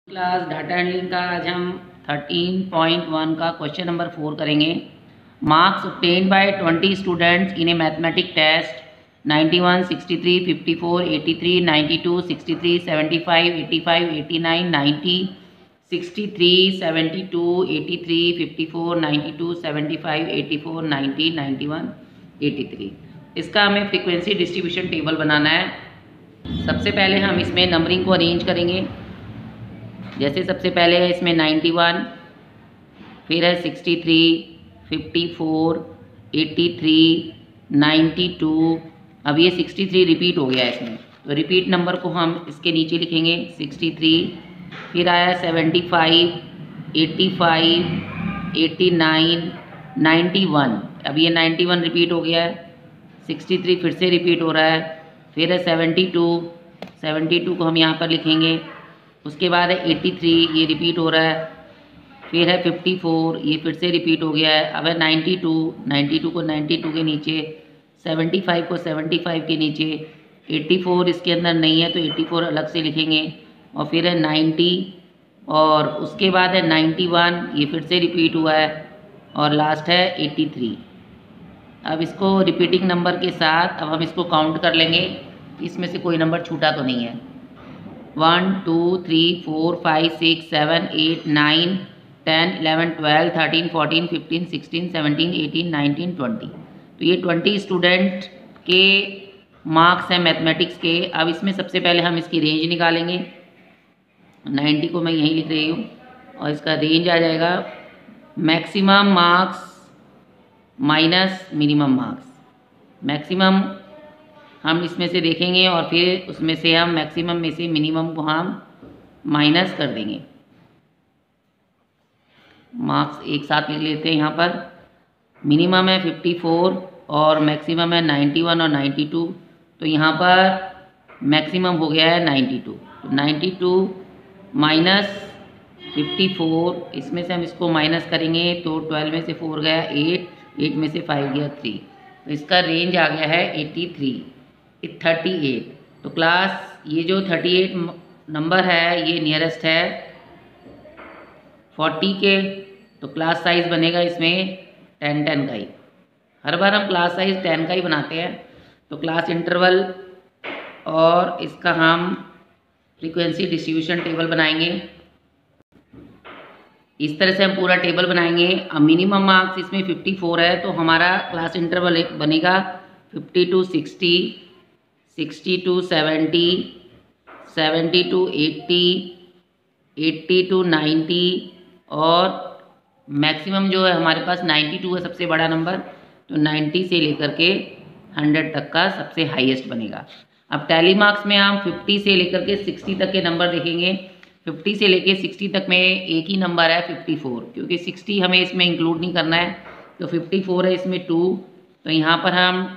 Class data handling का आज हम 13.1 का क्वेश्चन नंबर 4 करेंगे। Marks obtained by 20 students in a mathematics test 91, 63, 54, 83, 92, 63, 75, 85, 89, 90, 63, 72, 83, 54, 92, 75, 84, 90, 91, 83। इसका हमें फ्रीक्वेंसी डिस्ट्रीब्यूशन टेबल बनाना है। सबसे पहले हम इसमें नंबरिंग को अरेंज करेंगे। जैसे सबसे पहले है इसमें 91, फिर है 63, 54, 83, 92। अब ये 63 रिपीट हो गया है इसमें, तो रिपीट नंबर को हम इसके नीचे लिखेंगे 63। फिर आया 75, 85, 89, 91। अब ये 91 रिपीट हो गया है, 63 फिर से रिपीट हो रहा है। फिर है 72, 72 को हम यहाँ पर लिखेंगे। उसके बाद है 83, ये रिपीट हो रहा है। फिर है 54, ये फिर से रिपीट हो गया है। अब है 92, 92 को 92 के नीचे, 75 को 75 के नीचे, 84 इसके अंदर नहीं है तो 84 अलग से लिखेंगे। और फिर है 90, और उसके बाद है 91, ये फिर से रिपीट हुआ है। और लास्ट है 83। अब इसको रिपीटिंग नंबर के साथ अब हम इसको काउंट कर लेंगे, इसमें से कोई नंबर छूटा तो नहीं है। 1, 2, 3, 4, 5, 6, 7, 8, 9, 10, 11, 12, 13, 14, 15, 16, 17, 18, 19, 20। तो ये 20 स्टूडेंट के मार्क्स हैं मैथमेटिक्स के। अब इसमें सबसे पहले हम इसकी रेंज निकालेंगे। 90 को मैं यहीं लिख रही हूँ, और इसका रेंज आ जाएगा maximum marks minus minimum marks. Maximum हम इसमें से देखेंगे और फिर उसमें से हम मैक्सिमम में से मिनिमम को हम माइनस कर देंगे। मार्क्स एक साथ ले लेते हैं। यहाँ पर मिनिमम है 54 और मैक्सिमम है 91 और 92। तो यहाँ पर मैक्सिमम हो गया है 92। तो 92 माइनस 54, इसमें से हम इसको माइनस करेंगे तो 12 में से 4 गया 8, 8 में से 5 गया 3। तो इसका रेंज आ गया है 38। तो क्लास ये जो 38 नंबर है ये नियरेस्ट है 40 के। तो क्लास साइज़ बनेगा इसमें 10 का ही। हर बार हम क्लास साइज़ 10 का ही बनाते हैं। तो क्लास इंटरवल और इसका हम फ्रीक्वेंसी डिस्ट्रीब्यूशन टेबल बनाएंगे। इस तरह से हम पूरा टेबल बनाएंगे। अब मिनिमम मार्क्स इसमें 54 है, तो हमारा क्लास इंटरवल बनेगा 50 to 60, 60 to 70, 70 to 80, 80 to 90, और मैक्सिमम जो है हमारे पास 92 है सबसे बड़ा नंबर। तो 90 से लेकर के 100 तक का सबसे हाईएस्ट बनेगा। अब टैली मार्क्स में हम 50 से लेकर के 60 तक के नंबर देखेंगे। 50 से लेके 60 तक में एक ही नंबर है 54, क्योंकि 60 हमें इसमें इंक्लूड नहीं करना है। तो 54 है इसमें 2। तो यहाँ पर हम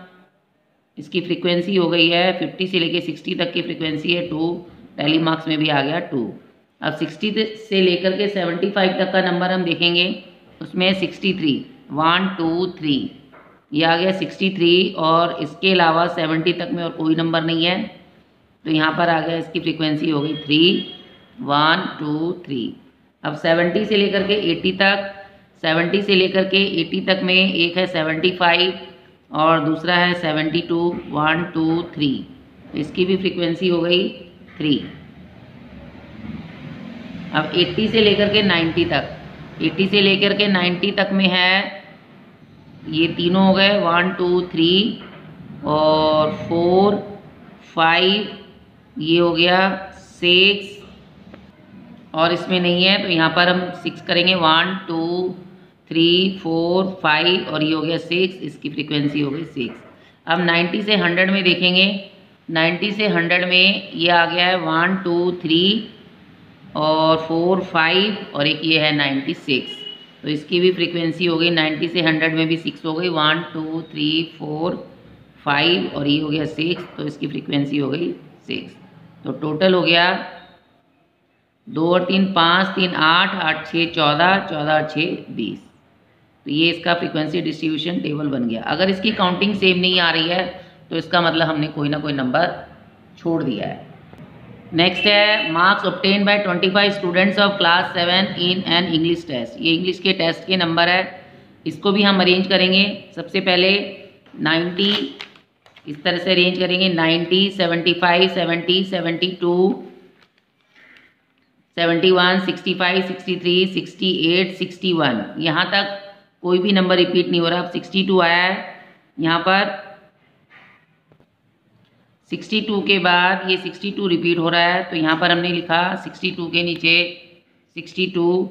इसकी फ्रीक्वेंसी हो गई है 50 से लेके 60 तक की फ्रीक्वेंसी है 2। टैली मार्क्स में भी आ गया 2। अब 60 से लेकर के 75 तक का नंबर हम देखेंगे। उसमें 63, 1, 2, 3, ये आ गया 63। और इसके अलावा 70 तक में और कोई नंबर नहीं है, तो यहाँ पर आ गया इसकी फ्रीक्वेंसी हो गई 3, 1, 2, 3। अब 70 से लेकर के 80 तक, 70 से लेकर के 80 तक में एक है 75 और दूसरा है 72, 1, 2, 3। तो इसकी भी फ्रीक्वेंसी हो गई 3। अब 80 से लेकर के 90 तक, 80 से लेकर के 90 तक में है ये तीनों हो गए 1, 2, 3 और 4, 5, ये हो गया 6, और इसमें नहीं है तो यहाँ पर हम 6 करेंगे। 1, 2, 3, 4, 5 और ये हो गया 6, इसकी फ्रीक्वेंसी हो गई 6। अब 90 से 100 में देखेंगे। 90 से 100 में ये आ गया है 1, 2, 3 और 4, 5 और एक ये है 96। तो इसकी भी फ्रीक्वेंसी हो गई 90 से 100 में भी 6 हो गई। 1, 2, 3, 4, 5 और ये हो गया 6, तो इसकी फ्रीक्वेंसी हो गई 6। तो टोटल हो गया 2 और 3 5, 3 8, 8 6 14, 14 और 6 20। तो ये इसका फ्रीक्वेंसी डिस्ट्रीब्यूशन टेबल बन गया। अगर इसकी काउंटिंग सेम नहीं आ रही है तो इसका मतलब हमने कोई ना कोई नंबर छोड़ दिया है। नेक्स्ट है marks obtain by 25 students of class 7 in an English test. ये इंग्लिश के टेस्ट के नंबर है, इसको भी हम अरेंज करेंगे। सबसे पहले 90 इस तरह से अरेंज करेंगे, 90, 75, 70, 72, 71, 65, 63, 68, 61। यहाँ तक कोई भी नंबर रिपीट नहीं हो रहा। अब 62 आया है यहाँ पर, 62 के बाद ये 62 रिपीट हो रहा है, तो यहाँ पर हमने लिखा 62 के नीचे 62।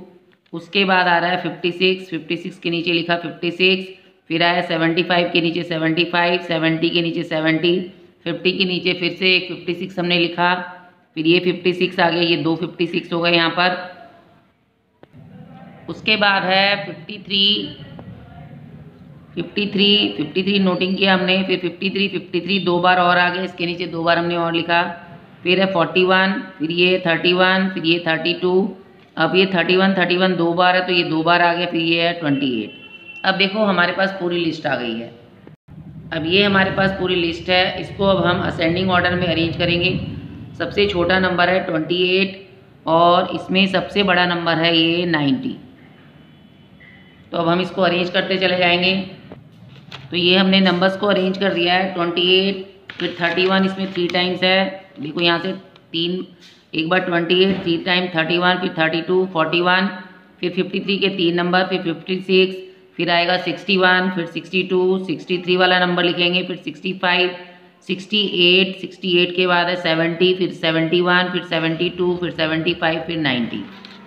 उसके बाद आ रहा है 56, 56 के नीचे लिखा 56। फिर आया 75 के नीचे 75, 70 के नीचे 70, 50 के नीचे फिर से एक 56 हमने लिखा। फिर ये 56 आ गया, ये दो 56 हो गए यहाँ पर। उसके बाद है 53 नोटिंग किया हमने। फिर 53 दो बार और आ गया, इसके नीचे दो बार हमने और लिखा। फिर है 41, फिर ये 31, फिर ये 32। अब ये 31 दो बार है तो ये दो बार आ गया। फिर ये है 28। अब देखो हमारे पास पूरी लिस्ट आ गई है। अब ये हमारे पास पूरी लिस्ट है, इसको अब हम असेंडिंग ऑर्डर में अरेंज करेंगे। सबसे छोटा नंबर है 28 और इसमें सबसे बड़ा नंबर है ये 90। तो अब हम इसको अरेंज करते चले जाएंगे। तो ये हमने नंबर्स को अरेंज कर दिया है। 28, फिर 31 इसमें 3 टाइम्स है, देखो यहाँ से 3, एक बार 28, 3 टाइम 31, फिर 32, 41, फिर 53 के 3 नंबर, फिर 56, फिर आएगा 61, फिर 62, 63 वाला नंबर लिखेंगे, फिर 65, 68 के बाद है 70, फिर 71, फिर 72, फिर 75, फिर 90।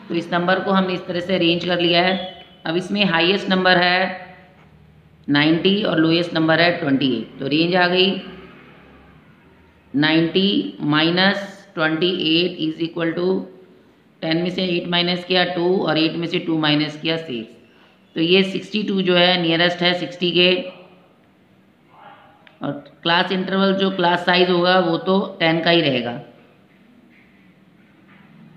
तो इस नंबर को हमने इस तरह से अरेंज कर लिया है। अब इसमें हाईएस्ट नंबर है 90 और लोएस्ट नंबर है 28। तो रेंज आ गई 90 माइनस 28 इज इक्वल टू 10 में से 8 माइनस किया 2 और 8 में से 2 माइनस किया 6। तो ये 62 जो है नियरेस्ट है 60 के। और क्लास इंटरवल जो क्लास साइज होगा वो तो 10 का ही रहेगा।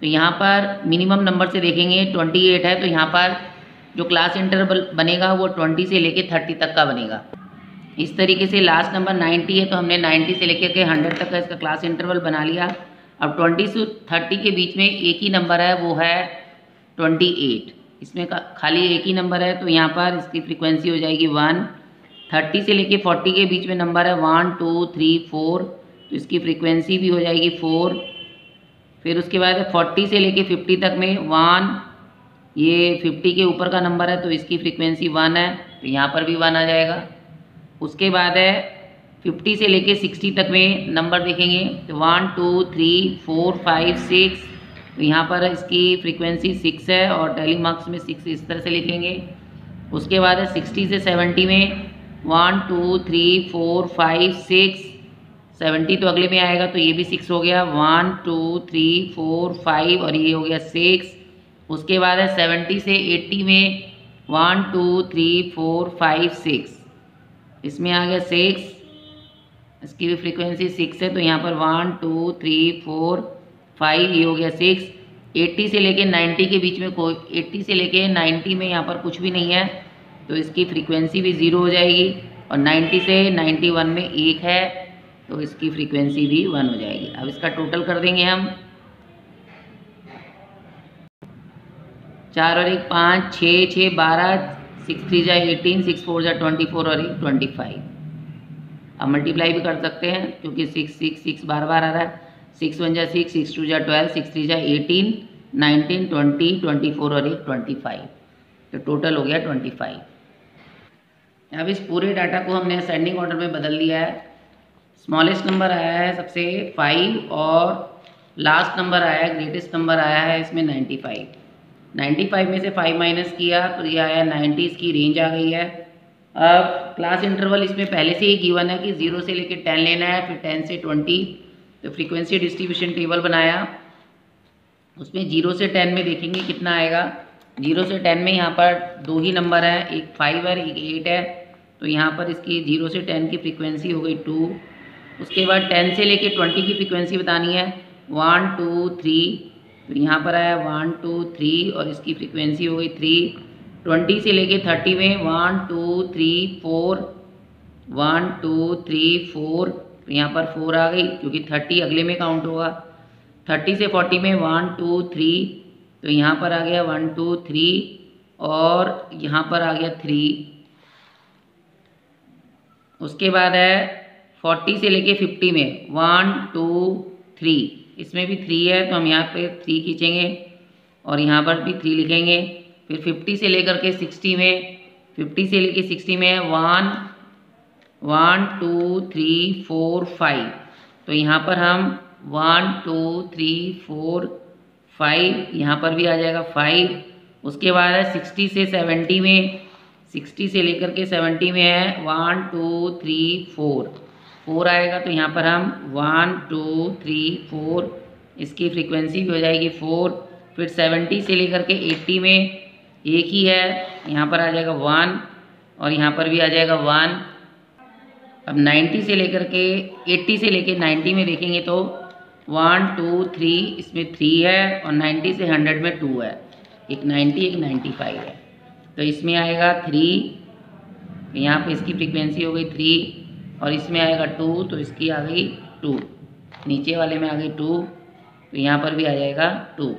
तो यहाँ पर मिनिमम नंबर से देखेंगे 28 है, तो यहाँ पर जो क्लास इंटरवल बनेगा वो 20 से लेके 30 तक का बनेगा। इस तरीके से लास्ट नंबर 90 है, तो हमने 90 से लेकर के 100 तक का इसका क्लास इंटरवल बना लिया। अब 20 से 30 के बीच में एक ही नंबर है, वो है 28। इसमें खाली एक ही नंबर है, तो यहाँ पर इसकी फ्रीक्वेंसी हो जाएगी 1। 30 से लेके 40 के बीच में नंबर है 1, 2, 3, 4, तो इसकी फ्रीक्वेंसी भी हो जाएगी 4। फिर उसके बाद 40 से लेके 50 तक में 1, ये 50 के ऊपर का नंबर है तो इसकी फ्रीक्वेंसी 1 है, तो यहाँ पर भी 1 आ जाएगा। उसके बाद है 50 से लेके 60 तक में नंबर देखेंगे तो 1, 2, 3, 4, 5, 6, तो यहाँ पर इसकी फ्रीक्वेंसी 6 है और टैली मार्क्स में 6 इस तरह से लिखेंगे। उसके बाद है 60 से 70 में 1, 2, 3, 4, 5, 6, 70 तो अगले में आएगा तो ये भी 6 हो गया। 1, 2, 3, 4, 5 और ये हो गया 6। उसके बाद है 70 से 80 में 1, 2, 3, 4, 5, 6, इसमें आ गया 6, इसकी भी फ्रीक्वेंसी 6 है तो यहाँ पर 1, 2, 3, 4, 5 ये हो गया 6। 80 से लेके 90 के बीच में कोई 80 से लेके 90 में यहाँ पर कुछ भी नहीं है तो इसकी फ्रीक्वेंसी भी 0 हो जाएगी। और 90 से 91 में 1 है तो इसकी फ्रीक्वेंसी भी 1 हो जाएगी। अब इसका टोटल कर देंगे हम, 4 और 1 5, 6, 6, 12, 6, 3 जा 18, 6, 4 जा 24 और 1 25। अब मल्टीप्लाई भी कर सकते हैं क्योंकि 6, 6, 6 बार बार आ रहा है। 6, 1 जा 6, 6, 2 जा 12, 6, 3 जा 18, 19, 20, 24 और 1 25, तो टोटल हो गया 25। अब इस पूरे डाटा को हमने असेंडिंग ऑर्डर में बदल दिया है। स्मॉलेस्ट नंबर आया है सबसे 5 और लास्ट नंबर आया है, ग्रेटेस्ट नंबर आया है इसमें 95। 95 में से 5 माइनस किया तो ये आया 90, इसकी रेंज आ गई है। अब क्लास इंटरवल इसमें पहले से ही गिवन है कि 0 से लेकर 10 लेना है, फिर 10 से 20, तो फ्रीक्वेंसी डिस्ट्रीब्यूशन टेबल बनाया, उसमें 0 से 10 में देखेंगे कितना आएगा। 0 से 10 में यहाँ पर दो ही नंबर है, एक 5 है एक 8 है, तो यहाँ पर इसकी 0 से 10 की फ्रीक्वेंसी हो गई 2। उसके बाद 10 से लेके 20 की फ्रीक्वेंसी बतानी है 1, 2, 3, तो यहाँ पर आया 1, 2, 3 और इसकी फ्रीक्वेंसी हो गई 3। 20 से लेके 30 में 1, 2, 3, 4, 1, 2, 3, 4, तो यहाँ पर 4 आ गई क्योंकि 30 अगले में काउंट होगा। 30 से 40 में 1 2 3, तो यहाँ पर आ गया 1 2 3 और यहाँ पर आ गया 3। उसके बाद है 40 से लेके 50 में 1 2 3, इसमें भी 3 है तो हम यहाँ पे 3 खींचेंगे और यहाँ पर भी 3 लिखेंगे। फिर 50 से लेकर के 60 में, 50 से लेके 60 में 1 1 2 3 4 5, तो यहाँ पर हम 1 2 3 4 5, यहाँ पर भी आ जाएगा 5। उसके बाद है 60 से 70 में, 60 से लेकर के 70 में है 1 2 3 4 आएगा, तो यहाँ पर हम 1 2 3 4, इसकी फ्रीक्वेंसी भी हो जाएगी 4। फिर 70 से लेकर के 80 में एक ही है, यहाँ पर आ जाएगा 1 और यहाँ पर भी आ जाएगा 1। अब 90 से लेकर के 80 से लेकर 90 में देखेंगे तो 1 2 3, इसमें 3 है और 90 से 100 में 2 है, एक 90 एक 95 है, तो इसमें आएगा 3। यहाँ पे इसकी फ्रीक्वेंसी हो गई 3 और इसमें आएगा 2, तो इसकी आ गई 2, नीचे वाले में आ गई 2, तो यहाँ पर भी आ जाएगा 2।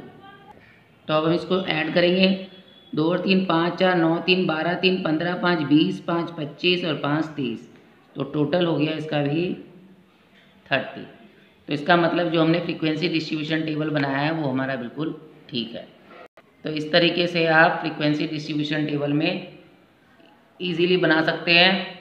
तो अब हम इसको ऐड करेंगे, 2 और 3 5 4 9 3 12 3 15 5 20 5 25 और 5 30, तो टोटल हो गया इसका भी 30। तो इसका मतलब जो हमने फ्रीक्वेंसी डिस्ट्रीब्यूशन टेबल बनाया है वो हमारा बिल्कुल ठीक है। तो इस तरीके से आप फ्रीक्वेंसी डिस्ट्रीब्यूशन टेबल में इजीली बना सकते हैं।